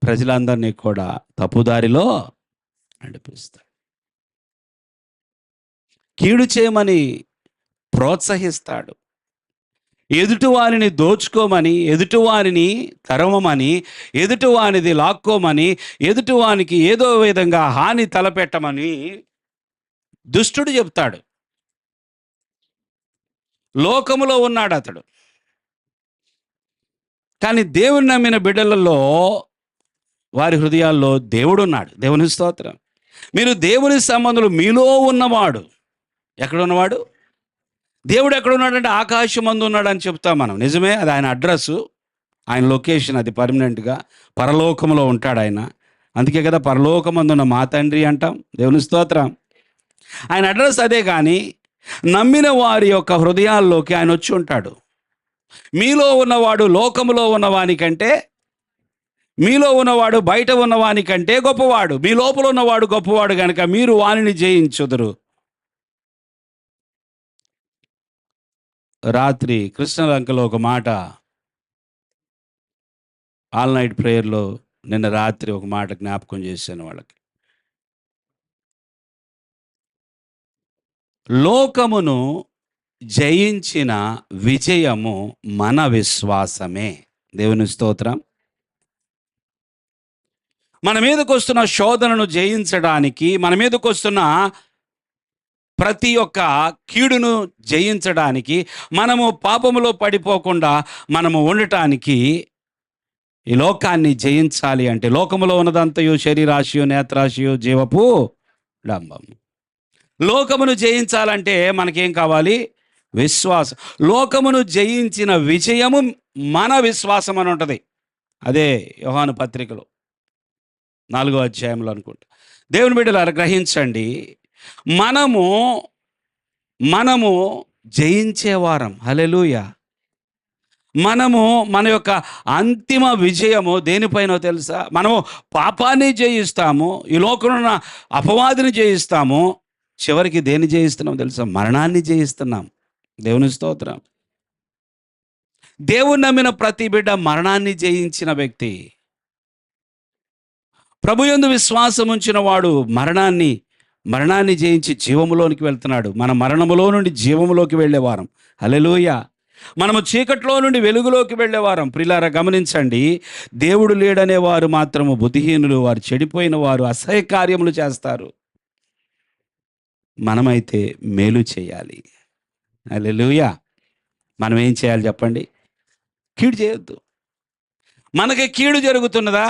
ప్రజలందరినీ కూడా తప్పుదారిలో నడిపిస్తాడు. కీడు చేయమని ప్రోత్సహిస్తాడు. ఎదుటివారిని దోచుకోమని, ఎదుటివారిని తరమమని, ఎదుటివానిది లాక్కోమని, ఎదుటివానికి ఏదో విధంగా హాని తలపెట్టమని దుష్టుడు చెప్తాడు. లోకములో ఉన్నాడు అతడు. కానీ దేవుని నమ్మిన బిడ్డలలో వారి హృదయాల్లో దేవుడున్నాడు. దేవుని స్తోత్రం. మీరు దేవుని సంబంధులు మీలో ఉన్నవాడు. ఎక్కడ ఉన్నవాడు? దేవుడు ఎక్కడ ఉన్నాడంటే ఆకాశం మందు ఉన్నాడు అని చెప్తాం మనం. నిజమే, అది ఆయన అడ్రస్సు, ఆయన లొకేషన్, అది పర్మనెంట్గా పరలోకంలో ఉంటాడు ఆయన. అందుకే కదా పరలోకమందున్న మా తండ్రి అంటాం. దేవుని స్తోత్రం. ఆయన అడ్రస్ అదే. కానీ నమ్మిన వారి యొక్క హృదయాల్లోకి ఆయన వచ్చి ఉంటాడు. మీలో ఉన్నవాడు లోకములో ఉన్నవానికంటే, మీలో ఉన్నవాడు బయట ఉన్నవానికంటే గొప్పవాడు. మీ లోపల ఉన్నవాడు గొప్పవాడు కనుక మీరు వానిని జయించుదురు. రాత్రి కృష్ణలంకలో ఒక మాట, ఆల్ నైట్ ప్రేయర్లో నిన్న రాత్రి ఒక మాట జ్ఞాపకం చేశాను వాళ్ళకి. లోకమును జయించిన విజయము మన విశ్వాసమే. దేవుని స్తోత్రం. మన మీదకు వస్తున్న శోధనను జయించడానికి, మన మీదకు వస్తున్న ప్రతి ఒక్క కీడును జయించడానికి, మనము పాపములో పడిపోకుండా మనము ఉండటానికి, ఈ లోకాన్ని జయించాలి అంటే లోకములో ఉన్నదంతయు శరీరాశయు నేత్రాశయు జీవపు డంబం. లోకమును జయించాలంటే మనకేం కావాలి? విశ్వాసం. లోకమును జయించిన విజయము మన విశ్వాసం అని ఉంటుంది. అదే యోహాను పత్రికలో 4వ అధ్యాయంలో అనుకుంటా. దేవుని బిడ్డలారా గ్రహించండి, మనము జయించేవారం. హల్లెలూయా. మన యొక్క అంతిమ విజయము దేనిపైనో తెలుసా? మనము పాపాన్ని జయిస్తాము, ఈ లోకంలో ఉన్న అపవాదిని జయిస్తాము, చివరికి దేన్ని జయిస్తున్నాం తెలుసా? మరణాన్ని జయిస్తున్నాం. దేవుని స్తోత్రం. దేవుని నమ్మిన ప్రతి బిడ్డ మరణాన్ని జయించిన వ్యక్తి. ప్రభుయందు విశ్వాసం ఉంచిన వాడు మరణాన్ని జయించి జీవములోనికి వెళ్తున్నాడు. మన మరణములో నుండి జీవములోకి వెళ్ళేవారం. హల్లెలూయా. మనము చీకట్లో నుండి వెలుగులోకి వెళ్ళేవారం. ప్రియులారా గమనించండి, దేవుడు లేడనేవారు మాత్రము బుద్ధిహీనులు, వారు చెడిపోయిన వారు, అసహ్య కార్యములు చేస్తారు. మనమైతే మేలు చేయాలి. హల్లెలూయా. మనం ఏం చేయాలి చెప్పండి? కీడు చేయొద్దు. మనకి కీడు జరుగుతున్నదా?